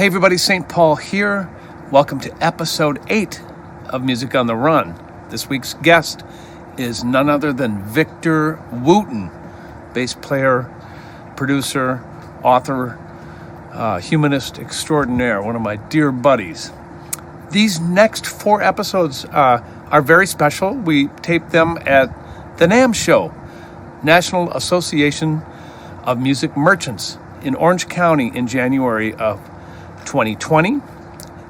Hey everybody, St. Paul here. Welcome to episode 8 of Music on the Run. This week's guest is none other than Victor Wooten, bass player, producer, author, humanist extraordinaire, one of my dear buddies. These next 4 episodes are very special. We taped them at the NAMM show, National Association of Music Merchants, in Orange County in January of 2020,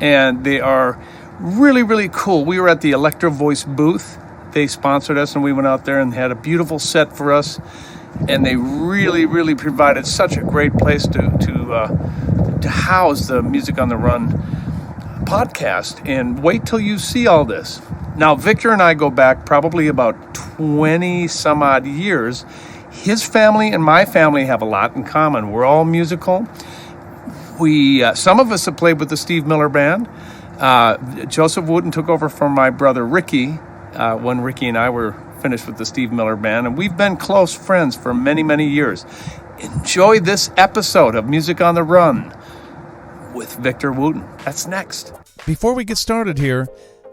and they are really, really cool. We were at the Electro Voice booth. They sponsored us, and we went out there and had a beautiful set for us, and they really, really provided such a great place to house the Music on the Run podcast. And wait till you see all this. Now, Victor and I go back probably about 20 some odd years. His family and my family have a lot in common. We're all musical. Some of us have played with the Steve Miller Band. Joseph Wooten took over from my brother Ricky when Ricky and I were finished with the Steve Miller Band, and we've been close friends for many, many years. Enjoy this episode of Music on the Run with Victor Wooten. That's next. Before we get started here,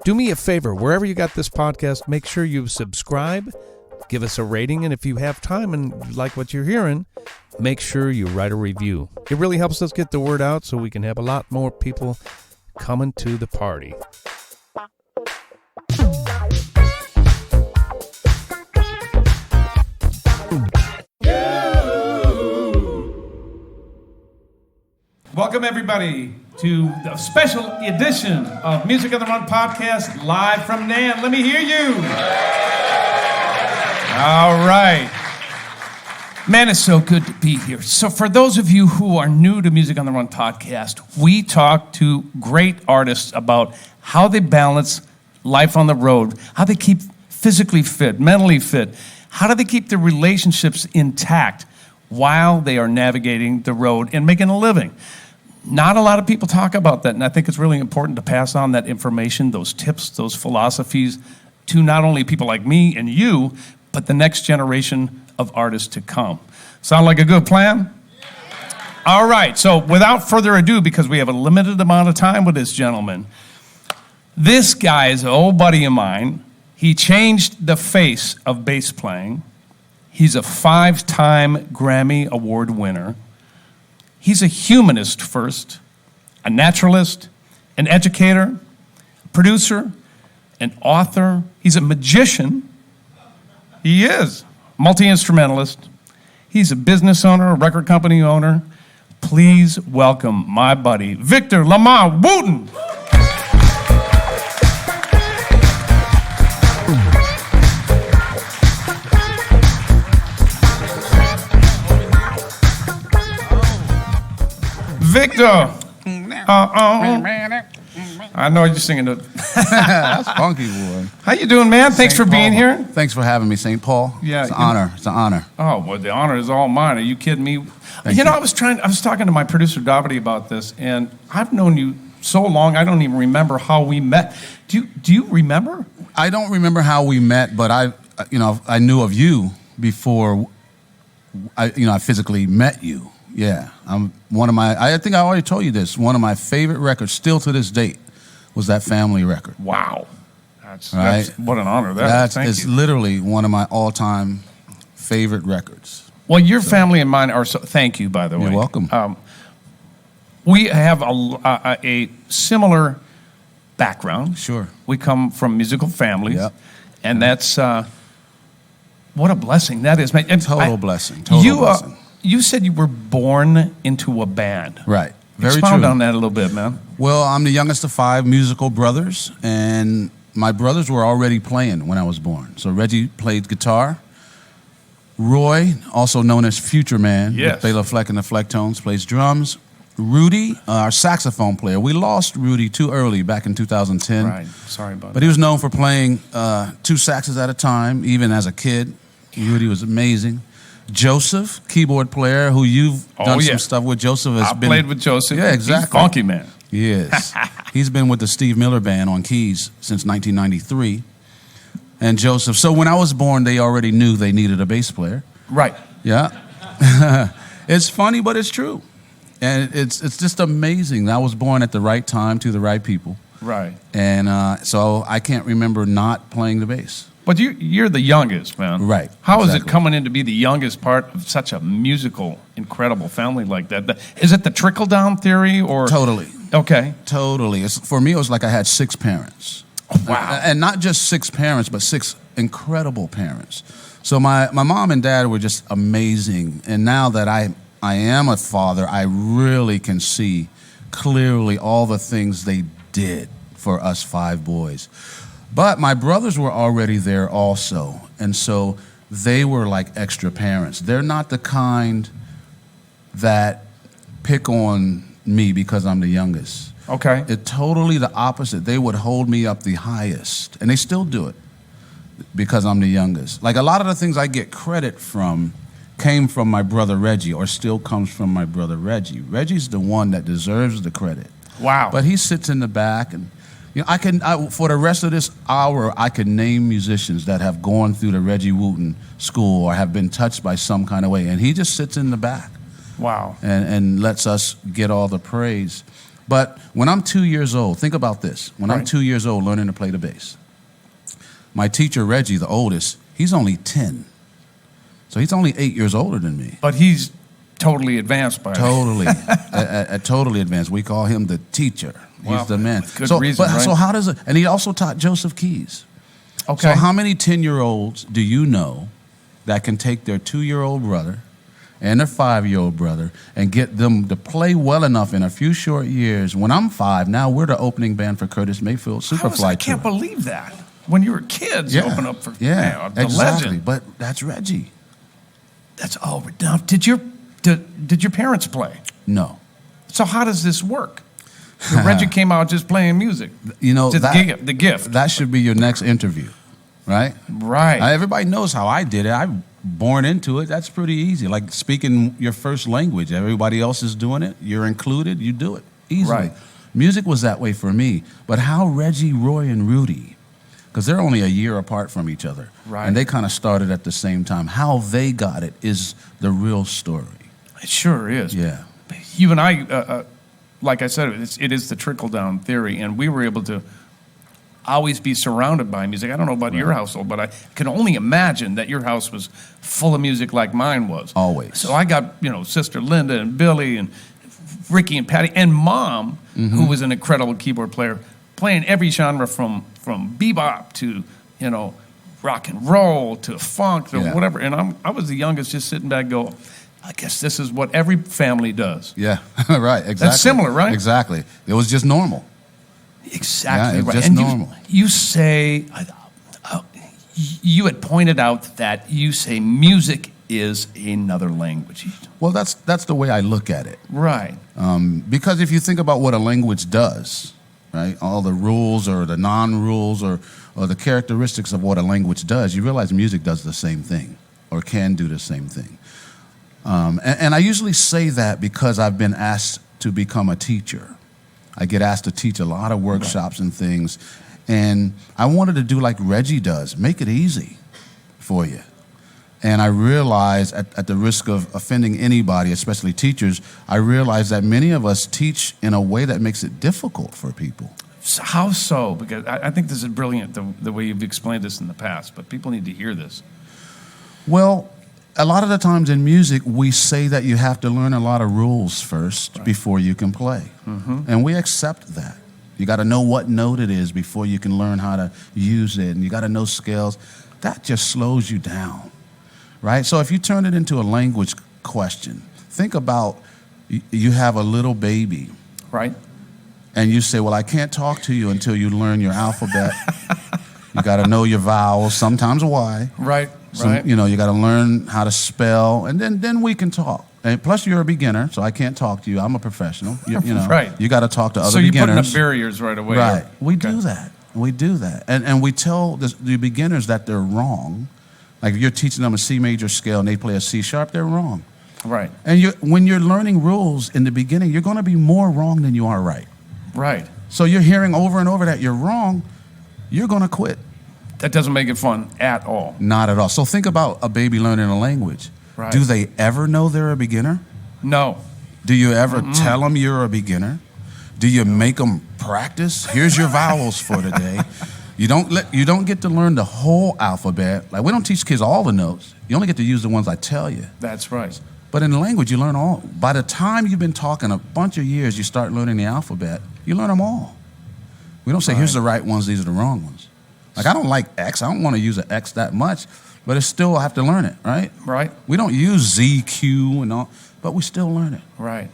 do me a favor. Wherever you got this podcast, make sure you subscribe, give us a rating, and if you have time and you like what you're hearing, make sure you write a review. It really helps us get the word out so we can have a lot more people coming to the party. Welcome, everybody, to the special edition of Music on the Run podcast, live from NAMM. Let me hear you. All right. Man, it's so good to be here. So for those of you who are new to Music on the Run podcast, we talk to great artists about how they balance life on the road, how they keep physically fit, mentally fit, how do they keep their relationships intact while they are navigating the road and making a living. Not a lot of people talk about that, and I think it's really important to pass on that information, those tips, those philosophies to not only people like me and you, but the next generation of artists to come. Sound like a good plan? All right, so without further ado, because we have a limited amount of time with this gentleman, this guy is an old buddy of mine. He changed the face of bass playing. He's a 5-time Grammy Award winner. He's a humanist first, a naturalist, an educator, a producer, an author. He's a magician. He is. Multi-instrumentalist. He's a business owner, a record company owner. Please welcome my buddy, Victor Lamont Wooten. Victor. I know you're singing it. That's funky, boy. How you doing, man? Thanks for being here. Thanks for having me, St. Paul. Yeah, it's an honor. It's an honor. Oh, well, the honor is all mine. Are you kidding me? You know, I was talking to my producer Davide about this, and I've known you so long, I don't even remember how we met. Do you remember? I don't remember how we met, but I knew of you before I physically met you. Yeah, I think I already told you this. One of my favorite records, still to this date, was that Family record. Wow, that's what an honor that is. It's literally one of my all-time favorite records. Well, your family and mine are so. Thank you, by the way. You're welcome. We have a similar background. Sure. We come from musical families, yep. And that's what a blessing that is, man. Total blessing. Blessing. You said you were born into a band. Right. Very Expound true. on that a little bit, man. Well, I'm the youngest of 5 musical brothers, and my brothers were already playing when I was born. So Reggie played guitar. Roy, also known as Future Man, yes, with Bela Fleck and the Flecktones, plays drums. Rudy, our saxophone player. We lost Rudy too early back in 2010. Right. Sorry about that. But he was known for playing 2 saxes at a time, even as a kid. Rudy was amazing. Joseph, keyboard player, who you've done some stuff with. Joseph has been... played with Joseph. Yeah, exactly. He's funky, man. He is. He's been with the Steve Miller Band on keys since 1993. And Joseph... So when I was born, they already knew they needed a bass player. Right. Yeah. It's funny, but it's true. And it's just amazing. I was born at the right time to the right people. Right. And so I can't remember not playing the bass. But you're the youngest, man. Right. How is it Exactly. coming in to be the youngest part of such a musical, incredible family like that? Is it the trickle-down theory or? Totally. Okay. Totally. For me, it was like I had 6 parents. Wow. And not just 6 parents, but 6 incredible parents. So my mom and dad were just amazing. And now that I am a father, I really can see clearly all the things they did for us 5 boys. But my brothers were already there also. And so they were like extra parents. They're not the kind that pick on me because I'm the youngest. Okay. It's totally the opposite. They would hold me up the highest. And they still do it because I'm the youngest. Like a lot of the things I get credit from came from my brother Reggie or still comes from my brother Reggie. Reggie's the one that deserves the credit. Wow. But he sits in the back and for the rest of this hour, I could name musicians that have gone through the Reggie Wooten school or have been touched by some kind of way. And he just sits in the back. Wow. And lets us get all the praise. But when I'm 2 years old, think about this. When I'm Right. 2 years old learning to play the bass, my teacher, Reggie, the oldest, he's only 10. So he's only 8 years older than me. But he's totally advanced by Totally. Totally advanced. We call him the teacher. He's Wow. the man. With good reason, right? So how does it, and he also taught Joseph Keys. Okay. So how many 10-year-olds do you know that can take their 2-year-old brother and their 5-year-old brother and get them to play well enough in a few short years? When I'm 5, now we're the opening band for Curtis Mayfield Superfly I can't Tour. believe that. When you were kids, you open up for man, the exactly. legend. But that's Reggie. That's all. Now, did your parents play? No. So how does this work? Reggie came out just playing music. You know, It's the gift. That should be your next interview, right? Right. Everybody knows how I did it. I'm born into it. That's pretty easy. Like speaking your first language. Everybody else is doing it. You're included. You do it easily. Right. Music was that way for me. But how Reggie, Roy, and Rudy, because they're only a year apart from each other. Right. And they kind of started at the same time. How they got it is the real story. It sure is. Yeah. You and I, like I said, it is the trickle-down theory, and we were able to always be surrounded by music. I don't know about your household, but I can only imagine that your house was full of music like mine was. Always. So I got, Sister Linda and Billy and Ricky and Patty and Mom, who was an incredible keyboard player, playing every genre from bebop to, rock and roll to funk to whatever. And I was the youngest just sitting back go, I guess this is what every family does. Yeah, right, exactly. That's similar, right? Exactly. It was just normal. Exactly Yeah, it's right. just And normal. you say, you had pointed out that you say music is another language. Well, that's the way I look at it. Right. Because if you think about what a language does, right, all the rules or the non-rules or the characteristics of what a language does, you realize music does the same thing or can do the same thing. And I usually say that because I've been asked to become a teacher. I get asked to teach a lot of workshops and things, and I wanted to do like Reggie does, make it easy for you. And I realized, at the risk of offending anybody, especially teachers, I realized that many of us teach in a way that makes it difficult for people. So how so? Because I think this is brilliant, the way you've explained this in the past, but people need to hear this. Well, a lot of the times in music, we say that you have to learn a lot of rules first before you can play. And we accept that. You got to know what note it is before you can learn how to use it, and you got to know scales. That just slows you down, right? So if you turn it into a language question, think about you have a little baby. Right. And you say, well, I can't talk to you until you learn your alphabet. You got to know your vowels, sometimes a Y. Right. So, you got to learn how to spell, and then we can talk. And plus, you're a beginner, so I can't talk to you. I'm a professional. You know, Right. You got to talk to other So you're beginners. putting up barriers right away. Right. We Okay. do that. We do that. And we tell the beginners that they're wrong. Like if you're teaching them a C major scale and they play a C sharp, they're wrong. Right. And when you're learning rules in the beginning, you're going to be more wrong than you are right. Right. So you're hearing over and over that you're wrong, you're going to quit. That doesn't make it fun at all. Not at all. So think about a baby learning a language. Right. Do they ever know they're a beginner? No. Do you ever tell them you're a beginner? Do you make them practice? Here's your vowels for today. You don't get to learn the whole alphabet. Like, we don't teach kids all the notes. You only get to use the ones I tell you. That's right. But in the language, you learn all. By the time you've been talking a bunch of years, you start learning the alphabet. You learn them all. We don't say, here's the right ones, these are the wrong ones. Like, I don't like X. I don't want to use an X that much, but it's still, I have to learn it, right? Right. We don't use Z, Q, and all, but we still learn it. Right.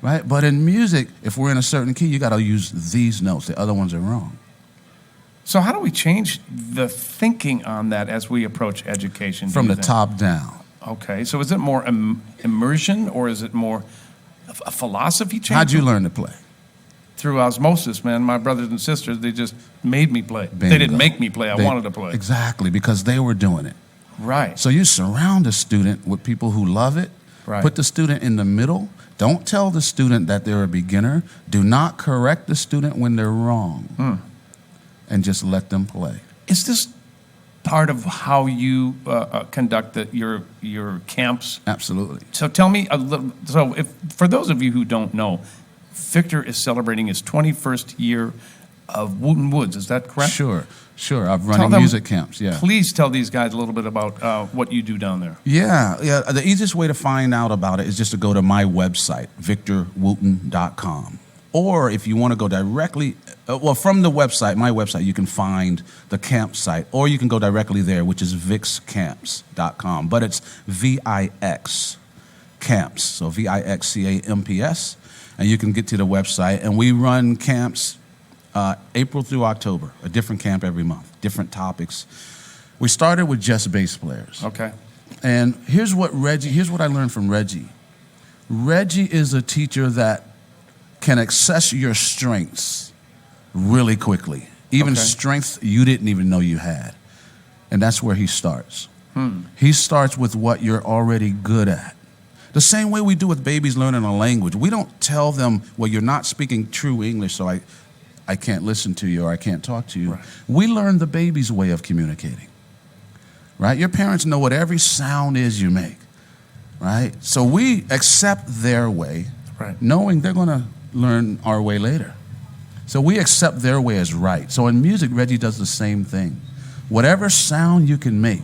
Right? But in music, if we're in a certain key, you got to use these notes. The other ones are wrong. So how do we change the thinking on that as we approach education? From the top down. Okay. So is it more immersion, or is it more a philosophy change? How'd you learn to play? Through osmosis, man. My brothers and sisters, they just made me play. Bingo. They didn't make me play. I wanted to play. Exactly, because they were doing it. Right. So you surround a student with people who love it. Right. Put the student in the middle. Don't tell the student that they're a beginner. Do not correct the student when they're wrong. And just let them play. Is this part of how you conduct your camps? Absolutely. So tell me a little. So, for those of you who don't know, Victor is celebrating his 21st year of Wooten Woods. Is that correct? Sure. I've running music camps. Yeah. Please tell these guys a little bit about what you do down there. Yeah. The easiest way to find out about it is just to go to my website, victorwooten.com. Or if you want to go directly, from the website, my website, you can find the campsite, or you can go directly there, which is vixcamps.com. But it's VIX camps, so VIXCAMPS, and you can get to the website. And we run camps April through October, a different camp every month, different topics. We started with just bass players. Okay. And here's what I learned from Reggie. Reggie is a teacher that can access your strengths really quickly, even strengths you didn't even know you had. And that's where he starts. He starts with what you're already good at. The same way we do with babies learning a language. We don't tell them, well, you're not speaking true English, so I can't listen to you or I can't talk to you. Right. We learn the baby's way of communicating, right? Your parents know what every sound is you make, right? So we accept their way, right, knowing they're going to learn our way later. So we accept their way as right. So in music, Reggie does the same thing. Whatever sound you can make,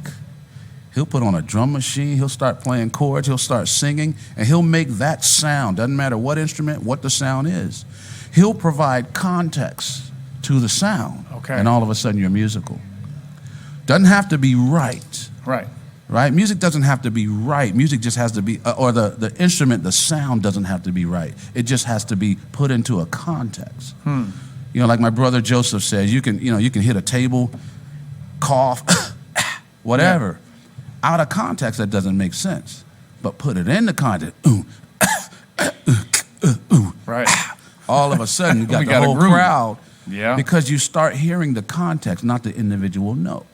he'll put on a drum machine, he'll start playing chords, he'll start singing, and he'll make that sound. Doesn't matter what instrument, what the sound is. He'll provide context to the sound. Okay. And all of a sudden you're musical. Doesn't have to be right. Right. Right? Music doesn't have to be right. Music just has to be, or the instrument, the sound doesn't have to be right. It just has to be put into a context. You know, like my brother Joseph says, you can hit a table, cough, whatever. Yeah. Out of context, that doesn't make sense. But put it in the context. Right. All of a sudden, you got the got whole crowd. Yeah. Because you start hearing the context, not the individual note.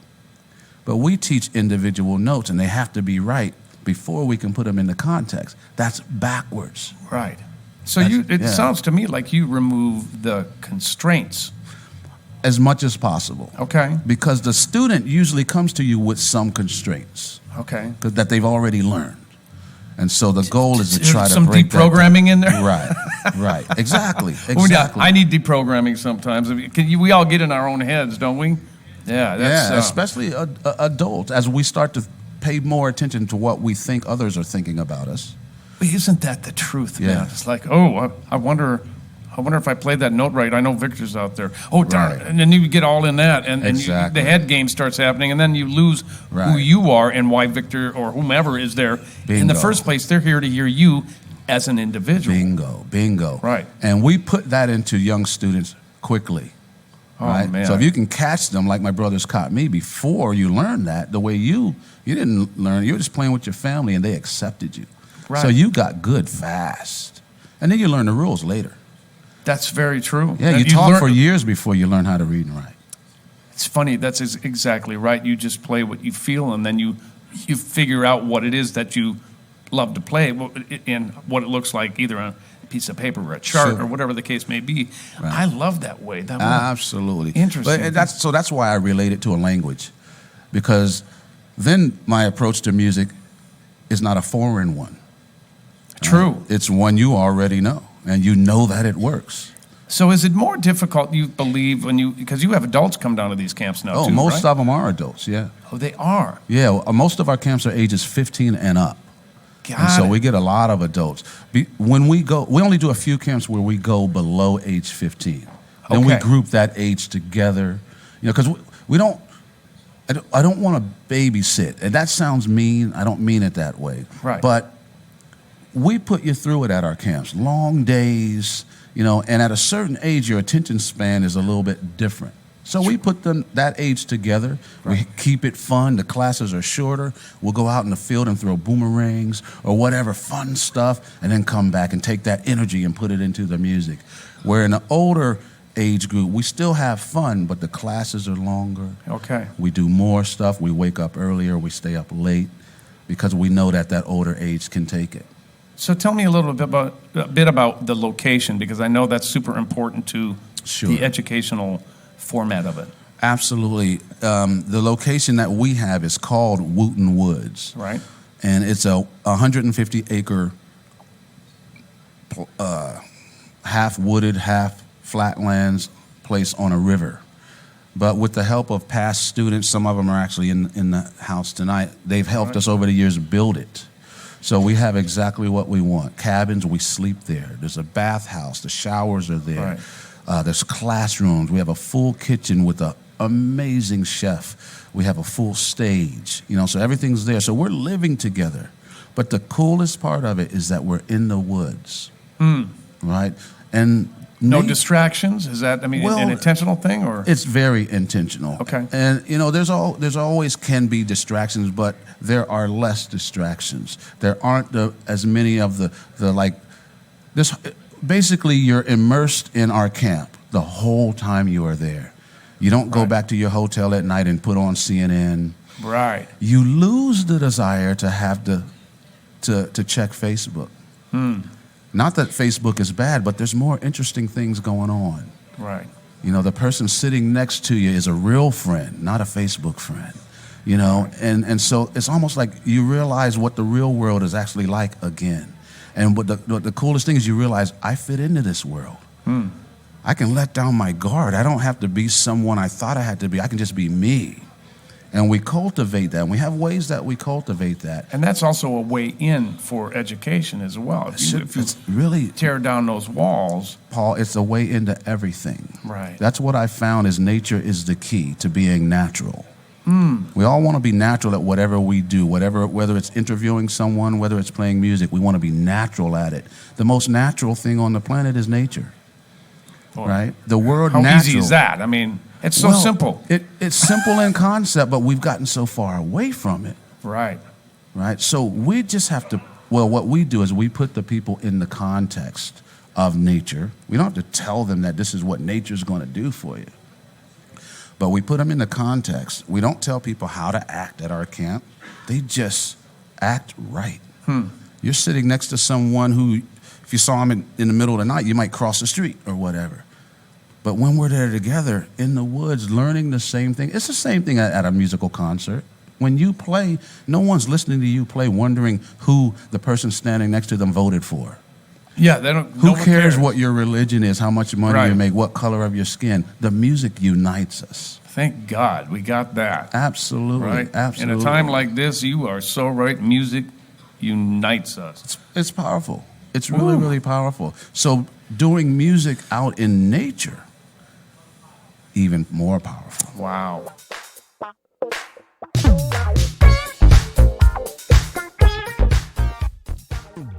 But we teach individual notes, and they have to be right before we can put them in the context. That's backwards. Right. So it sounds to me like you remove the constraints. As much as possible. Okay. Because the student usually comes to you with some constraints. Okay. That they've already learned. And so the goal is to try to some break deprogramming in there? Right. Exactly. I need deprogramming sometimes. We all get in our own heads, don't we? Yeah, especially adults, as we start to pay more attention to what we think others are thinking about us. But isn't that the truth, man? Yeah. It's like, I wonder if I played that note right. I know Victor's out there. Oh, darn. Right. And then you get all in that, and Exactly. the head game starts happening, and then you lose who you are and why Victor or whomever is there. In the first place, they're here to hear you as an individual. Bingo. Right. And we put that into young students quickly. Oh, right? man. So if you can catch them like my brothers caught me before you learned that, the way you didn't learn, you were just playing with your family and they accepted you. Right. So you got good fast. And then you learn the rules later. That's very true. Yeah, you talk for years before you learn how to read and write. It's funny. That's exactly right. You just play what you feel, and then you figure out what it is that you love to play and what it looks like, either on a piece of paper or a chart or whatever the case may be. Right. I love that way. Absolutely. Interesting. But that's why I relate it to a language, because then my approach to music is not a foreign one. True. It's one you already know, and you know that it works. So is it more difficult, you believe, because you have adults come down to these camps now, too, Most right? of them are adults, yeah. Oh, they are? Yeah, most of our camps are ages 15 and up. And so we get a lot of adults. When we go, we only do a few camps where we go below age 15. Then we group that age together, because we don't, I don't want to babysit. And that sounds mean. I don't mean it that way. Right. But we put you through it at our camps. Long days, and at a certain age, your attention span is a little bit different. So we put that age together. Right. We keep it fun. The classes are shorter. We'll go out in the field and throw boomerangs or whatever fun stuff, and then come back and take that energy and put it into the music. Where in the older age group, we still have fun, but the classes are longer. Okay. We do more stuff. We wake up earlier. We stay up late because we know that older age can take it. So tell me a bit about the location, because I know that's super important to the educational format of it. Absolutely. The location that we have is called Wooten Woods. Right. And it's a 150-acre half wooded, half flatlands place on a river. But with the help of past students, some of them are actually in the house tonight, they've helped us over the years build it. So we have exactly what we want. Cabins, we sleep there. There's a bathhouse, the showers are there. Right. There's classrooms. We have a full kitchen with an amazing chef. We have a full stage, so everything's there. So we're living together. But the coolest part of it is that we're in the woods, right? And no distractions? Is that, an intentional thing, or? It's very intentional. Okay. And, there's always can be distractions, but there are less distractions. There aren't as many of this. Basically, you're immersed in our camp the whole time you are there. You don't go back to your hotel at night and put on CNN. Right. You lose the desire to have to check Facebook. Not that Facebook is bad, but there's more interesting things going on. Right. The person sitting next to you is a real friend, not a Facebook friend. And so it's almost like you realize what the real world is actually like again. And what the coolest thing is, you realize I fit into this world. I can let down my guard. I don't have to be someone I thought I had to be. I can just be me. And we cultivate that. And we have ways that we cultivate that. And that's also a way in for education as well. If you really tear down those walls. Paul, it's a way into everything. Right. That's what I found is nature is the key to being natural. We all want to be natural at whatever we do, whether it's interviewing someone, whether it's playing music, we want to be natural at it. The most natural thing on the planet is nature, right? The word how natural. How easy is that? It's so simple. It's simple in concept, but we've gotten so far away from it. Right. Right? So we just have to, what we do is we put the people in the context of nature. We don't have to tell them that this is what nature's going to do for you. But we put them in the context. We don't tell people how to act at our camp. They just act right. You're sitting next to someone who, if you saw them in the middle of the night, you might cross the street or whatever. But when we're there together in the woods, learning the same thing, it's the same thing at a musical concert. When you play, no one's listening to you play wondering who the person standing next to them voted for. Yeah, they don't. Who cares what your religion is, how much money you make, what color of your skin? The music unites us. Thank God we got that. Absolutely, right? Absolutely. In a time like this, you are so right. Music unites us. It's powerful. It's really, really powerful. So doing music out in nature, even more powerful. Wow.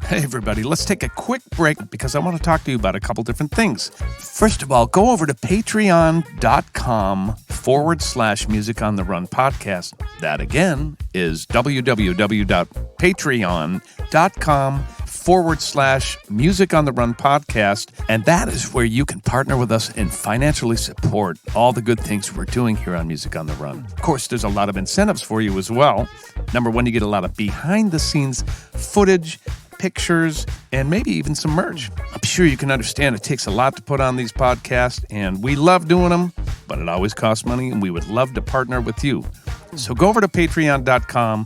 Hey everybody, let's take a quick break because I want to talk to you about a couple different things. First of all, go over to patreon.com/Music on the Run podcast. That again is www.patreon.com/Music on the Run podcast. And that is where you can partner with us and financially support all the good things we're doing here on Music on the Run. Of course, there's a lot of incentives for you as well. Number one, you get a lot of behind the scenes footage, pictures, and maybe even some merch. I'm sure you can understand it takes a lot to put on these podcasts, and we love doing them, but it always costs money, and we would love to partner with you. So go over to patreon.com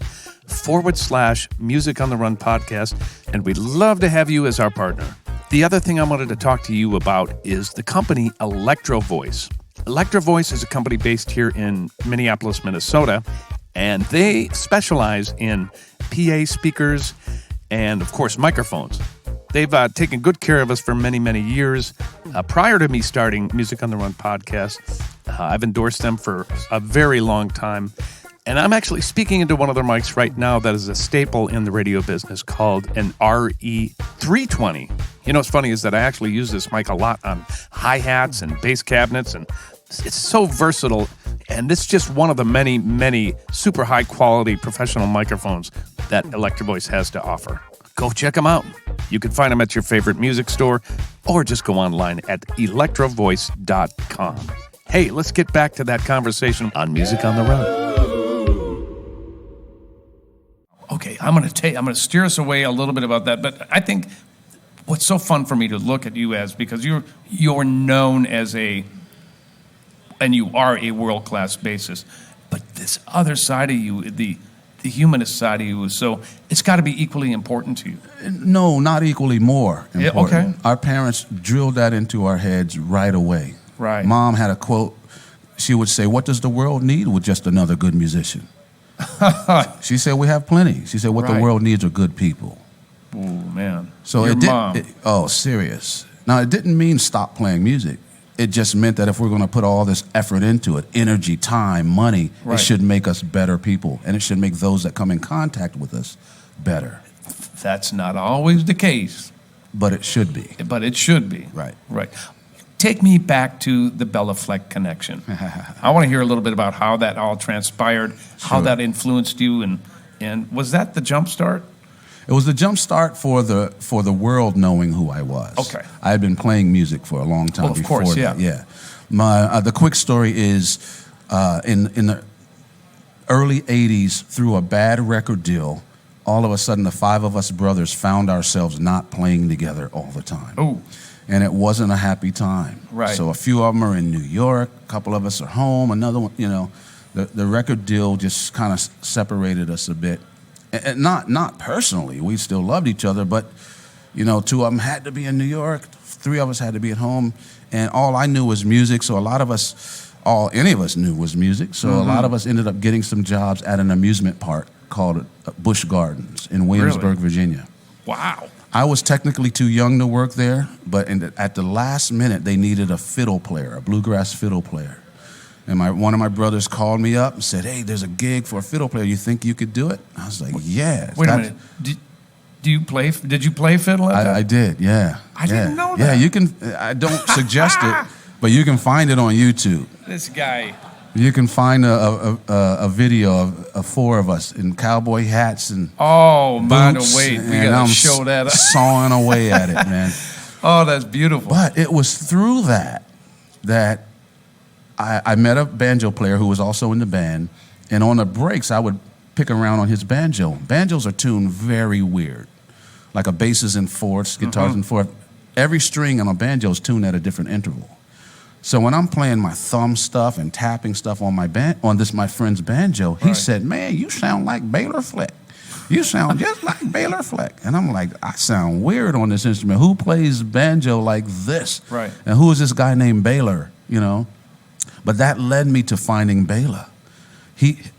facebook.com/Music on the Run podcast, and we'd love to have you as our partner. The other thing I wanted to talk to you about is the company Electro Voice. Electro Voice is a company based here in Minneapolis, Minnesota, and they specialize in PA speakers and, of course, microphones. They've taken good care of us for many, many years. Prior to me starting Music on the Run podcast, I've endorsed them for a very long time. And I'm actually speaking into one of their mics right now that is a staple in the radio business called an RE320. You know what's funny is that I actually use this mic a lot on hi-hats and bass cabinets, and it's so versatile. And it's just one of the many, many super high-quality professional microphones that Electro Voice has to offer. Go check them out. You can find them at your favorite music store or just go online at electrovoice.com. Hey, let's get back to that conversation on Music on the Run. Okay, I'm going to steer us away a little bit about that, but I think what's so fun for me to look at you as, because you're known as and you are a world-class bassist, but this other side of you, the humanist side of you, so it's got to be equally important to you. No, not equally more important. Yeah, okay. Our parents drilled that into our heads right away. Right. Mom had a quote. She would say, "What does the world need with just another good musician?" She said, "We have plenty." She said, "What the Right. world needs are good people." Oh, man. So Your it did. mom. Serious. Now, it didn't mean stop playing music. It just meant that if we're going to put all this effort into it, energy, time, money, Right. it should make us better people, and it should make those that come in contact with us better. That's not always the case, But it should be. but it should be. Right. Right. Take me back to the Bella Fleck connection. I want to hear a little bit about how that all transpired, how Sure. that influenced you, and was that the jump start? It was the jump start for the world knowing who I was. Okay. I had been playing music for a long time Well, of before course, that. yeah. My the quick story is in the early '80s, through a bad record deal, all of a sudden the five of us brothers found ourselves not playing together all the time. Oh, And it wasn't a happy time. Right. So a few of them are in New York, a couple of us are home, another one, the record deal just kind of separated us a bit. And not personally, we still loved each other, but, two of them had to be in New York, three of us had to be at home, and all I knew was music, so a lot of us, all any of us knew was music, so a lot of us ended up getting some jobs at an amusement park called Busch Gardens in Williamsburg, Virginia. wow. I was technically too young to work there, but at the last minute, they needed a fiddle player, a bluegrass fiddle player. And one of my brothers called me up and said, "Hey, there's a gig for a fiddle player. You think you could do it?" I was like, "Yeah." Wait a minute. Did you play fiddle at that? I did, yeah. I didn't know Yeah, that. you can, I don't suggest it, but you can find it on YouTube. This guy. You can find a video of four of us in cowboy hats and Oh, by the boots, way, we and got I'm to show that. sawing away at it, man. Oh, that's beautiful. But it was through that I met a banjo player who was also in the band, and on the breaks I would pick around on his banjo. Banjos are tuned very weird, like a bass is in fourths, guitars in fourths. Every string on a banjo is tuned at a different interval. So when I'm playing my thumb stuff and tapping stuff on my friend's banjo, he said, "Man, you sound like Baylor Fleck. You sound just like Baylor Fleck." And I'm like, I sound weird on this instrument. Who plays banjo like this? Right. And who is this guy named Baylor, But that led me to finding Baylor.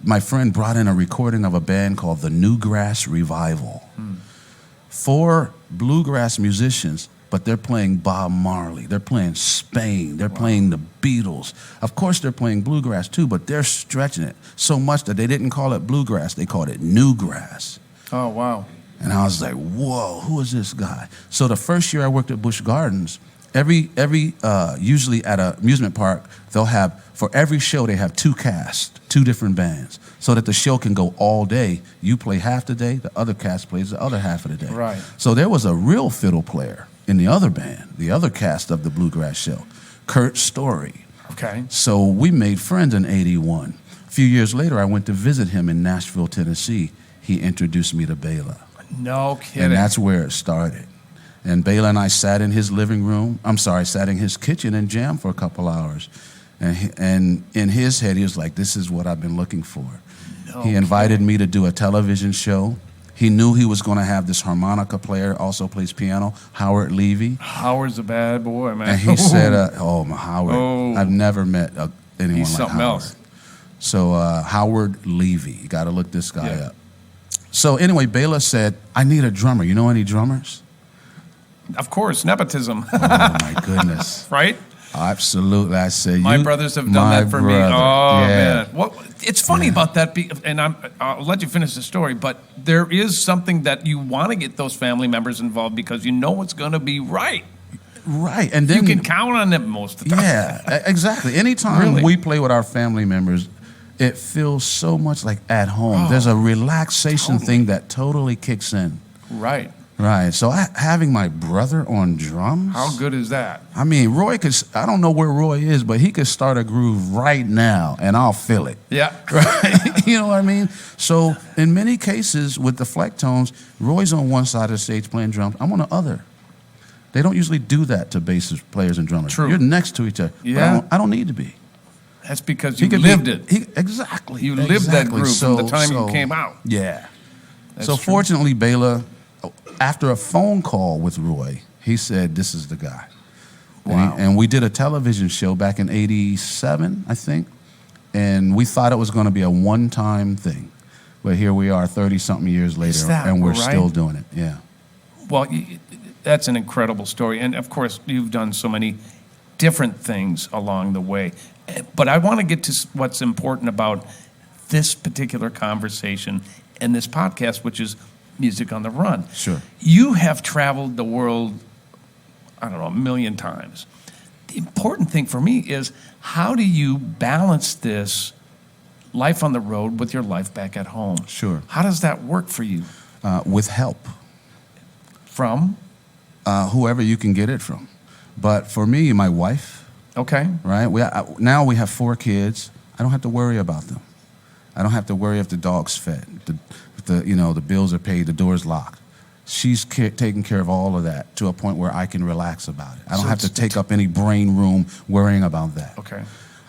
My friend brought in a recording of a band called the Newgrass Revival. 4 bluegrass musicians, but they're playing Bob Marley. They're playing Spain. They're playing the Beatles. Of course, they're playing bluegrass too, but they're stretching it so much that they didn't call it bluegrass. They called it newgrass. Oh, wow. And I was like, whoa, who is this guy? So the first year I worked at Busch Gardens, usually at an amusement park, for every show they have 2 casts, 2 different bands, so that the show can go all day. You play half the day, the other cast plays the other half of the day. Right. So there was a real fiddle player in the other band, the other cast of the bluegrass show, Kurt Story. Okay. So we made friends in '81. A few years later, I went to visit him in Nashville, Tennessee. He introduced me to Bela. No kidding. And that's where it started. And Bela and I sat in his sat in his kitchen and jammed for a couple hours. And in his head, he was like, "This is what I've been looking for." He invited me to do a television show. He knew he was going to have this harmonica player, also plays piano, Howard Levy. Howard's a bad boy, man. And he said, Howard, I've never met anyone He's like something Howard. else. So Howard Levy, you got to look this guy up. So anyway, Bela said, I need a drummer. You know any drummers? Of course, nepotism. Oh, my goodness. Right? Absolutely. I said, my brothers have done that for me. Oh, man. Well, it's funny about that, and I'll let you finish the story, but there is something that you want to get those family members involved because you know it's going to be right. Right. And then you can count on them most of the time. Yeah, exactly. Anytime we play with our family members, it feels so much like at home. There's a relaxation thing that totally kicks in. Right. Right. So having my brother on drums. How good is that? I mean, Roy could, I don't know where Roy is, but he could start a groove right now and I'll feel it. Yeah. Right. You know what I mean? So in many cases with the Flecktones, Roy's on one side of the stage playing drums. I'm on the other. They don't usually do that to bass players and drummers. True. You're next to each other. Yeah. But I don't need to be. That's because you lived it. Exactly. You lived that groove from the time you came out. Yeah. That's so true. Fortunately, Bela, after a phone call with Roy, he said, this is the guy. Wow. And we did a television show back in '87, I think, and we thought it was going to be a one-time thing. But here we are 30-something years later, and we're still doing it. Yeah. Well, that's an incredible story. And, of course, you've done so many different things along the way. But I want to get to what's important about this particular conversation and this podcast, which is Music on the Run. Sure. You have traveled the world, I don't know, 1 million times. The important thing for me is how do you balance this life on the road with your life back at home? Sure. How does that work for you? With help. From? Whoever you can get it from. But for me, my wife. Okay. Right? Now we have 4 kids. I don't have to worry about them. I don't have to worry if the dog's fed, the bills are paid, the door's locked. She's taking care of all of that to a point where I can relax about it. I don't have to take up any brain room worrying about that. Okay.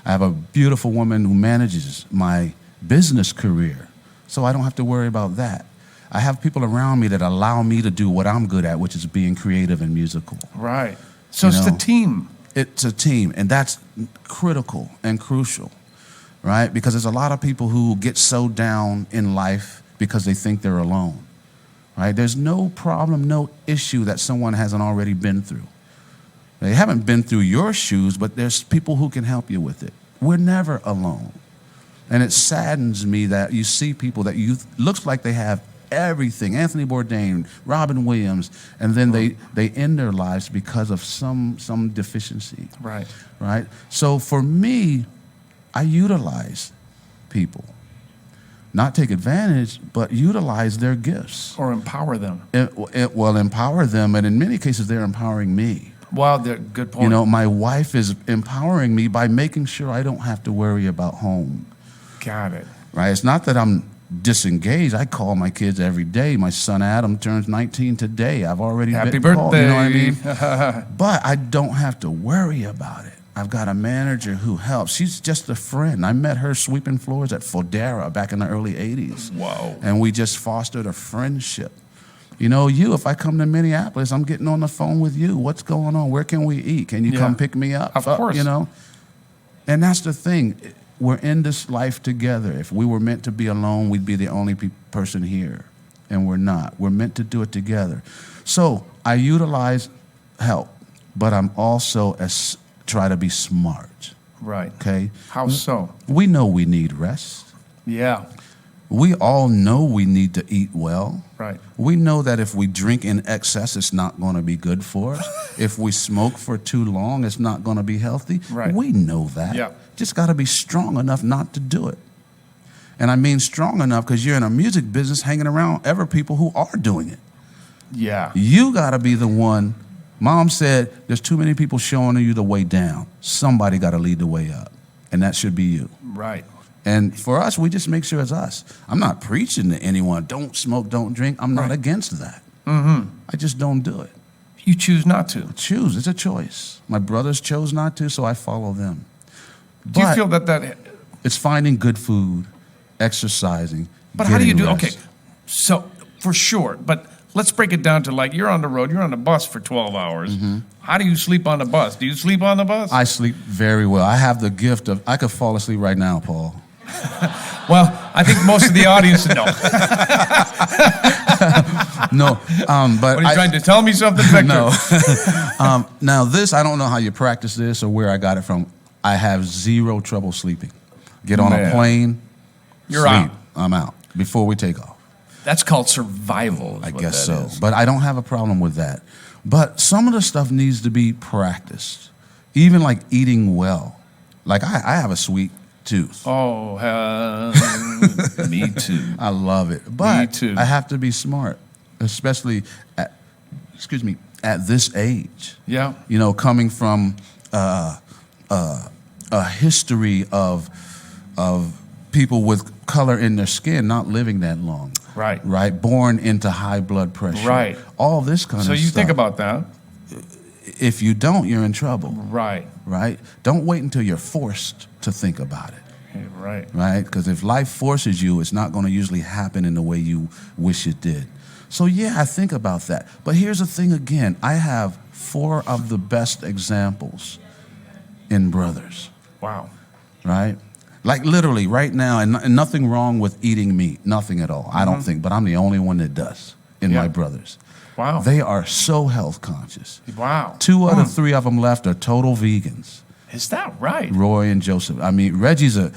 I have a beautiful woman who manages my business career, so I don't have to worry about that. I have people around me that allow me to do what I'm good at, which is being creative and musical. Right. So it's the team. It's a team, and that's critical and crucial, right? Because there's a lot of people who get so down in life because they think they're alone, right? There's no problem, no issue that someone hasn't already been through. They haven't been through your shoes, but there's people who can help you with it. We're never alone. And it saddens me that you see people that looks like they have everything, Anthony Bourdain, Robin Williams, and then they end their lives because of some deficiency. Right. Right? So for me, I utilize people. Not take advantage, but utilize their gifts. Or empower them. Well, empower them, and in many cases, they're empowering me. Wow, good point. You know, my wife is empowering me by making sure I don't have to worry about home. Got it. Right? It's not that I'm disengaged. I call my kids every day. My son Adam turns 19 today. I've already Happy been birthday. called, you know what I mean? But I don't have to worry about it. I've got a manager who helps. She's just a friend. I met her sweeping floors at Fodera back in the early 80s. Wow. And we just fostered a friendship. You know, if I come to Minneapolis, I'm getting on the phone with you. What's going on? Where can we eat? Can you come pick me up? Of course. You know? And that's the thing. We're in this life together. If we were meant to be alone, we'd be the only person here. And we're not. We're meant to do it together. So I utilize help, but I'm also try to be smart. Right. Okay? How so? We know we need rest. Yeah. We all know we need to eat well. Right. We know that if we drink in excess, it's not going to be good for us. If we smoke for too long, it's not going to be healthy. Right. We know that. Yeah. Just got to be strong enough not to do it. And I mean strong enough because you're in a music business hanging around other people who are doing it. Yeah. You got to be the one. Mom said, there's too many people showing you the way down. Somebody got to lead the way up. And that should be you. Right. And for us, we just make sure it's us. I'm not preaching to anyone, don't smoke, don't drink. I'm not against that. Mm-hmm. I just don't do it. You choose not to. Choose. It's a choice. My brothers chose not to, so I follow them. Do you feel that it's finding good food exercising. But how do you getting do? rest. Okay, so for sure. But let's break it down to like you're on the road, you're on the bus for 12 hours. How do you sleep on the bus? Do you sleep on the bus? I sleep very well. I have the gift of, I could fall asleep right now, Paul. Well, I think most of the audience know. No, but What, are you trying to tell me something, Victor? No. Now this, I don't know how you practice this or where I got it from. I have zero trouble sleeping. Get on a plane, You're sleep. out. I'm out before we take off. That's called survival. I guess so. But I don't have a problem with that. But some of the stuff needs to be practiced. Even like eating well. Like I have a sweet tooth. Oh, me too. I love it. But Me too. I have to be smart, especially at this age. Yeah. You know, coming from a history of people with color in their skin not living that long. Right. Right. Born into high blood pressure. Right. All this kind of stuff. So you think about that. If you don't, you're in trouble. Right. Right. Don't wait until you're forced to think about it. Right. Right? Because if life forces you, it's not going to usually happen in the way you wish it did. So yeah, I think about that. But here's the thing again. I have 4 of the best examples in brothers. Wow. Right? Like literally right now, and nothing wrong with eating meat. Nothing at all. I don't think. But I'm the only one that does in my brothers. Wow. They are so health conscious. Wow. 2 out of 3 of them left are total vegans. Is that right? Roy and Joseph. I mean, Reggie's a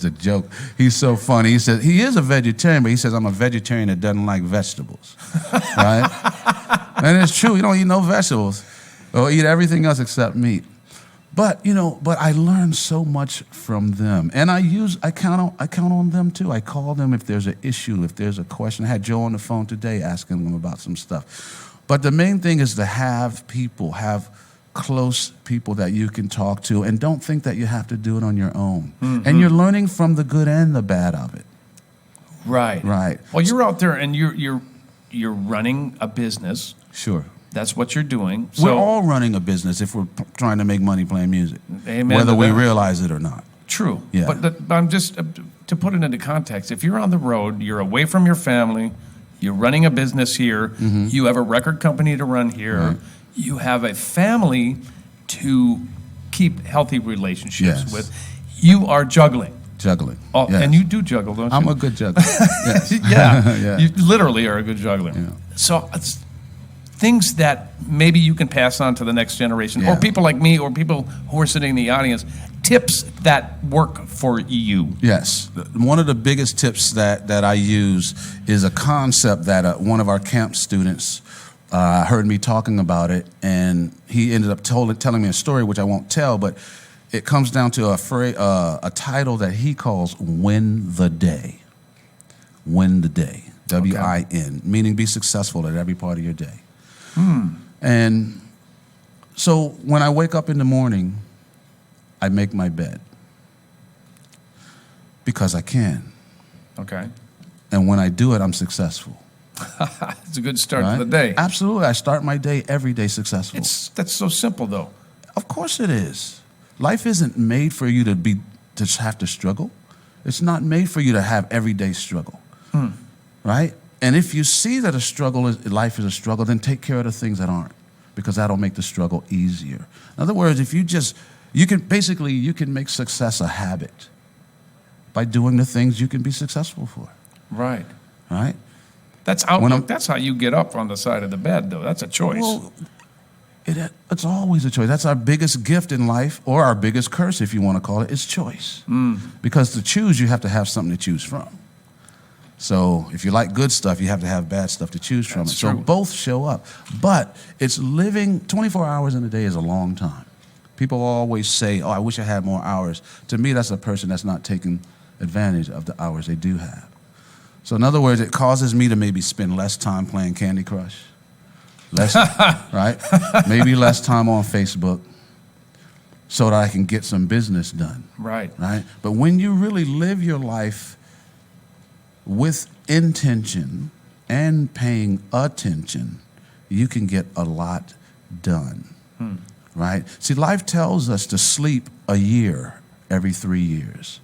joke. He's so funny. He says he is a vegetarian, but he says I'm a vegetarian that doesn't like vegetables, right? And it's true. You don't eat no vegetables, or eat everything else except meat. But but I learned so much from them, and I count on them too. I call them if there's an issue, if there's a question. I had Joe on the phone today asking them about some stuff. But the main thing is to have close people that you can talk to, and don't think that you have to do it on your own. And you're learning from the good and the bad of it. Right. Right. Well, you're out there and you're running a business. Sure. That's what you're doing. We're all running a business if we're trying to make money playing music, Amen whether to we that. realize it or not. True. Yeah. But I'm just, to put it into context, if you're on the road, you're away from your family, you're running a business here, you have a record company to run here, you have a family to keep healthy relationships with, you are juggling. Juggling. Oh, Yes. and you do juggle, don't you? I'm a good juggler. Yes. Yeah. Yeah. You literally are a good juggler. Yeah. So it's things that maybe you can pass on to the next generation, or Yeah. people like me, or people who are sitting in the audience, tips that work for you. Yes. One of the biggest tips that I use is a concept that one of our camp students heard me talking about it, and he ended up telling me a story, which I won't tell, but it comes down to a title that he calls Win the Day. Win the Day. W-I-N, meaning be successful at every part of your day. And so when I wake up in the morning, I make my bed because I can. Okay. And when I do it, I'm successful. It's a good start Right? to the day. Absolutely. I start my day every day successful. That's so simple, though. Of course it is. Life isn't made for you to have to struggle. It's not made for you to have everyday struggle. Right? And if you see that life is a struggle, then take care of the things that aren't, because that'll make the struggle easier. In other words, if you can make success a habit by doing the things you can be successful for. Right. Right? That's how you get up on the side of the bed, though. That's a choice. Well, it's always a choice. That's our biggest gift in life, or our biggest curse, if you want to call it, is choice. Because to choose, you have to have something to choose from. So if you like good stuff, you have to have bad stuff to choose from. That's So true. both show up. But it's living 24 hours in a day is a long time. People always say, I wish I had more hours. To me, that's a person that's not taking advantage of the hours they do have. So in other words, it causes me to maybe spend less time playing Candy Crush. Right? Maybe less time on Facebook so that I can get some business done. Right. Right? But when you really live your life with intention and paying attention, you can get a lot done. Right? See, life tells us to sleep a year every 3 years.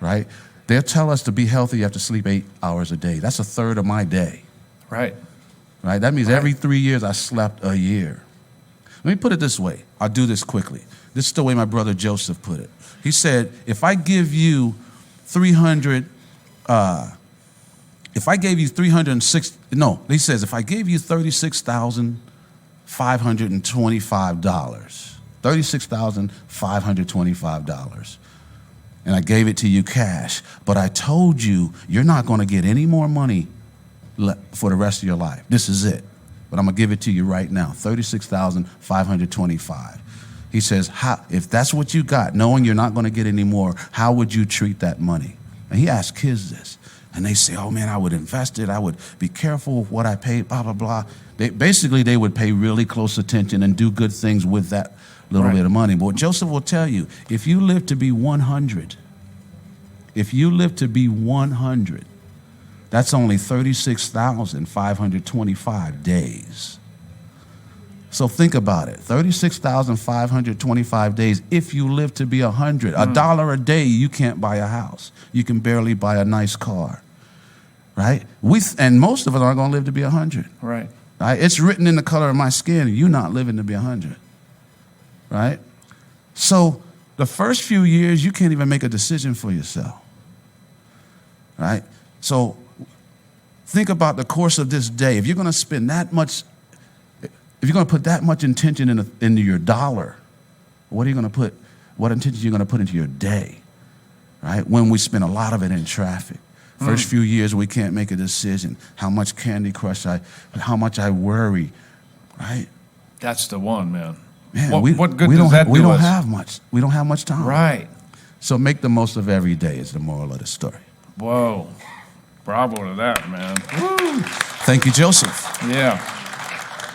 Right? They'll tell us to be healthy, you have to sleep 8 hours a day. That's a third of my day. Right. Right? That means every 3 years I slept a year. Let me put it this way. I'll do this quickly. This is the way my brother Joseph put it. He said, if I give you 300, if I gave you 306, no, he says, if I gave you $36,525, $36,525, and I gave it to you cash, but I told you you're not going to get any more money for the rest of your life. This is it. But I'm going to give it to you right now, $36,525. He says, if that's what you got, knowing you're not going to get any more, how would you treat that money? And he asked kids this. And they say, oh, man, I would invest it. I would be careful of what I pay, blah, blah, blah. They would pay really close attention and do good things with that little bit of money. But Joseph will tell you, if you live to be 100, that's only 36,525 days. So think about it, 36,525 days if you live to be 100. $1 a day, you can't buy a house. You can barely buy a nice car, right? And most of us aren't going to live to be 100. Right. Right? It's written in the color of my skin, you're not living to be 100, right? So the first few years, you can't even make a decision for yourself, right? So think about the course of this day. If you're going to spend that much, if you're going to put that much intention into your dollar, what intention are you going to put into your day, right? When we spend a lot of it in traffic. First few years, we can't make a decision. How much Candy Crush how much I worry, right? That's the one, man. Man, what good does that do us? We don't have much. We don't have much time. Right. So make the most of every day is the moral of the story. Whoa. Bravo to that, man. Woo. Thank you, Joseph. Yeah.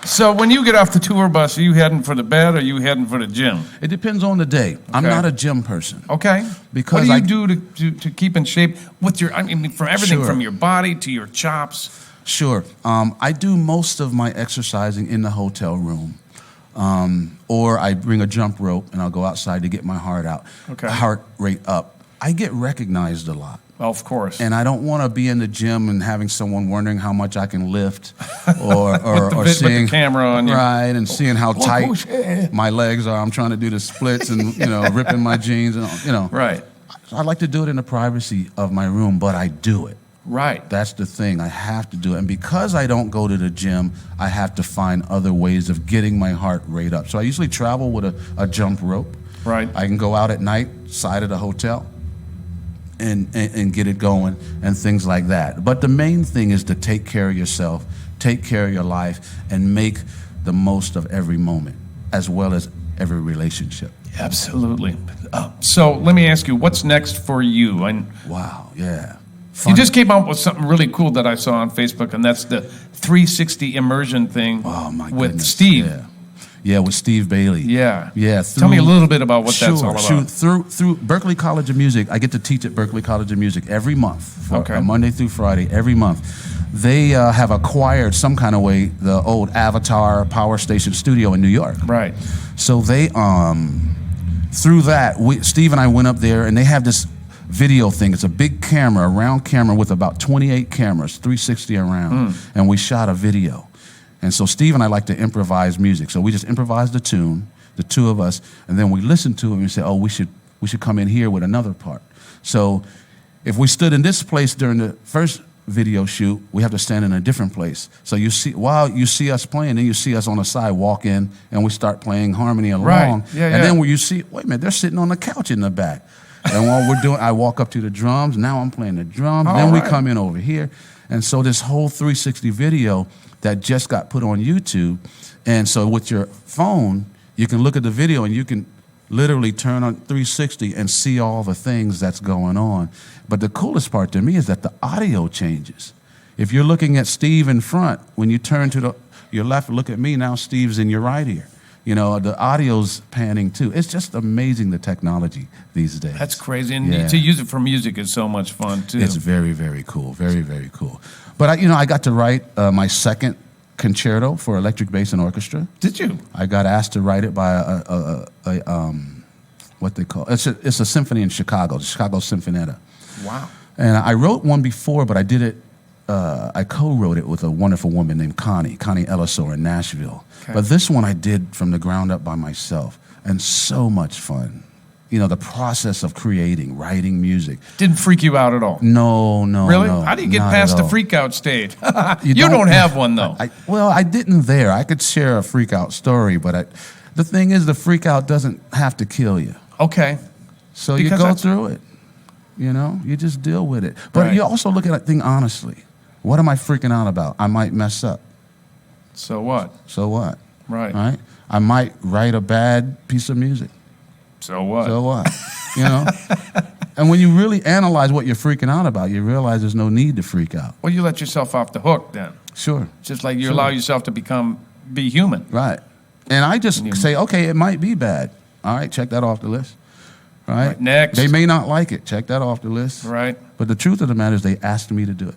So when you get off the tour bus, are you heading for the bed or are you heading for the gym? It depends on the day. I'm not a gym person. Okay. Because what do you do to keep in shape with your, from everything Sure. from your body to your chops? Sure. I do most of my exercising in the hotel room. Or I bring a jump rope and I'll go outside to get my heart rate up. I get recognized a lot. Well, of course. And I don't want to be in the gym and having someone wondering how much I can lift or seeing with the camera on you. Right, and seeing how tight my legs are. I'm trying to do the splits and, ripping my jeans and, Right. I like to do it in the privacy of my room, but I do it. Right. That's the thing. I have to do it. And because I don't go to the gym, I have to find other ways of getting my heart rate up. So I usually travel with a jump rope. Right. I can go out at night, side of the hotel, and get it going and things like that. But the main thing is to take care of yourself, take care of your life, and make the most of every moment, as well as every relationship. Absolutely. So let me ask you, what's next for you? Wow, yeah. You just came out with something really cool that I saw on Facebook, and that's the 360 immersion thing with Steve. Yeah, with Steve Bailey. Yeah. Yeah. Tell me a little bit about what that's all about. Sure. Through Berklee College of Music, I get to teach at Berklee College of Music every month, Monday through Friday, every month. They have acquired some kind of way the old Avatar Power Station studio in New York. Right. So they, through that, Steve and I went up there, and they have this video thing. It's a big camera, a round camera with about 28 cameras, 360 around, and we shot a video. And so Steve and I like to improvise music. So we just improvised the tune, the two of us, and then we listen to it and we say, oh, we should come in here with another part. So if we stood in this place during the first video shoot, we have to stand in a different place. So while you see us playing, then you see us on the side walk in, and we start playing harmony along. Right. Yeah, and then where you see, wait a minute, they're sitting on the couch in the back. And while we're doing, I walk up to the drums. Now I'm playing the drums. Then we come in over here. And so this whole 360 video that just got put on YouTube. And so with your phone, you can look at the video and you can literally turn on 360 and see all the things that's going on. But the coolest part to me is that the audio changes. If you're looking at Steve in front, when you turn to your left, look at me, now Steve's in your right ear. The audio's panning too. It's just amazing, the technology these days. That's crazy. And to use it for music is so much fun too. It's very, very cool. Very, very cool. But I got to write my second concerto for electric bass and orchestra. Did you? I got asked to write it by what they call it's a symphony in Chicago, the Chicago Sinfonetta. Wow. And I wrote one before, but I did it, I co-wrote it with a wonderful woman named Connie Ellisor in Nashville. Okay. But this one I did from the ground up by myself, and so much fun. You know, the process of creating, writing music. Didn't freak you out at all? No, Really? no, How do you get not past at the all. freak out stage? You don't have one, though. I didn't there. I could share a freak out story, but the thing is, the freak out doesn't have to kill you. Okay. So Because you go that's- through it. You know, you just deal with it. But Right. you also look at that thing honestly. What am I freaking out about? I might mess up. So what? So what? Right. I might write a bad piece of music. So what? So what? You know? And when you really analyze what you're freaking out about, you realize there's no need to freak out. Well, you let yourself off the hook then. Sure. Just like you Sure. allow yourself to be human. Right. And I just say, okay, it might be bad. All right, check that off the list. Right? Next. They may not like it. Check that off the list. Right. But the truth of the matter is they asked me to do it.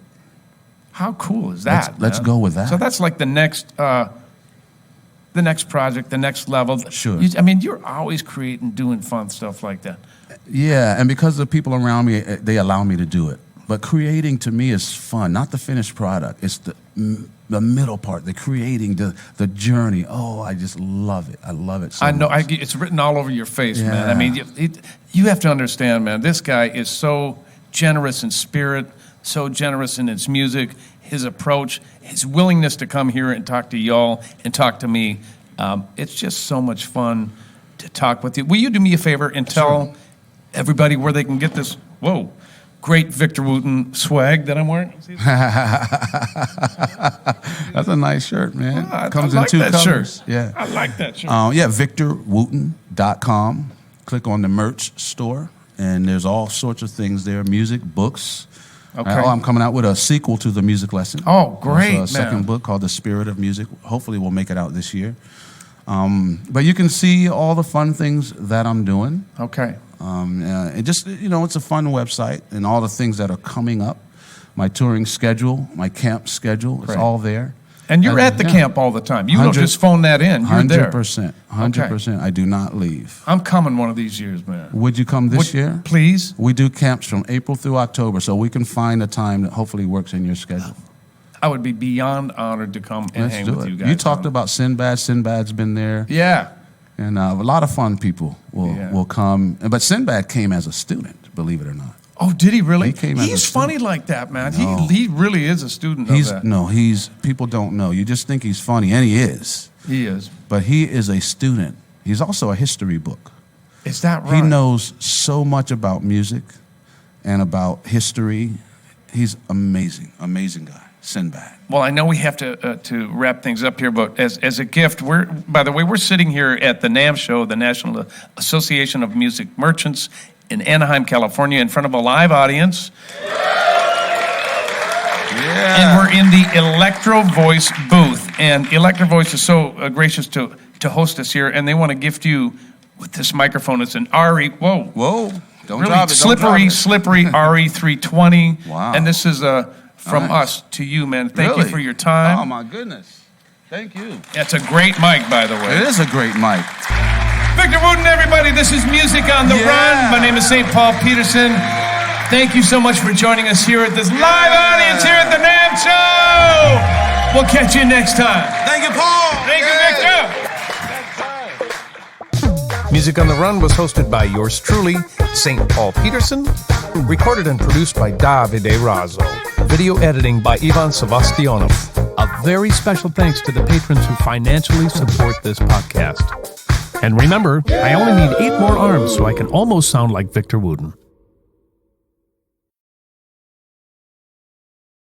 How cool is that? Let's man? go with that. So that's like the next project, the next level. Sure. You're always creating, doing fun stuff like that. Yeah, and because the people around me, they allow me to do it. But creating to me is fun, not the finished product. It's the middle part, the creating, the journey. Oh, I just love it. I love it so I know. much. It's written all over your face, man. Yeah. I mean, you have to understand, man. This guy is so generous in spirit, so generous in his music, his approach, his willingness to come here and talk to y'all and talk to me. It's just so much fun to talk with you. Will you do me a favor and tell everybody where they can get this? Whoa. Great Victor Wooten swag that I'm wearing. That's a nice shirt, man. Comes I in like two that colors. shirt. Yeah. I like that shirt. VictorWooten.com. Click on the merch store, and there's all sorts of things there: music, books. Okay. I'm coming out with a sequel to the music lesson. Oh, great, There's a second man. book called The Spirit of Music. Hopefully, we'll make it out this year. But you can see all the fun things that I'm doing. Okay. It just, it's a fun website, and all the things that are coming up. My touring schedule, my camp schedule, it's Right. all there. And you're at the yeah. camp all the time. You don't 100 just phone that in. You're there. 100%. 100%. I do not leave. I'm coming one of these years, man. Would you come this year? Please. We do camps from April through October, so we can find a time that hopefully works in your schedule. I would be beyond honored to come and Let's hang do with it. you guys. You talked about Sinbad. Sinbad's been there. Yeah. And a lot of fun people will come. But Sinbad came as a student, believe it or not. Oh, did he really? He came as a He's student. funny like that, man. No. He really is a student of that. People don't know. You just think he's funny, and he is. He is. But he is a student. He's also a history book. Is that right? He knows so much about music and about history. He's amazing, amazing guy, Sinbad. Well, I know we have to wrap things up here, but as a gift, we're sitting here at the NAMM show, the National Association of Music Merchants in Anaheim, California, in front of a live audience. Yeah. And we're in the Electro Voice booth. And Electro Voice is so gracious to host us here, and they want to gift you with this microphone. It's an RE, whoa. Whoa. Don't Really drop it. Don't drop it. slippery RE320. Wow. And this is from Nice. us to you, man. Thank you Really? for your time. Oh, my goodness. Thank you. It's a great mic, by the way. It is a great mic. Victor Wooten, everybody. This is Music on the Yeah. Run. My name is St. Paul Peterson. Thank you so much for joining us here at this live audience here at the NAMM show. We'll catch you next time. Thank you, Paul. Thank you, Victor. Music on the Run was hosted by yours truly, St. Paul Peterson, recorded and produced by Davide Raso, video editing by Ivan Sevastyanov. A very special thanks to the patrons who financially support this podcast. And remember, I only need 8 more arms so I can almost sound like Victor Wooten.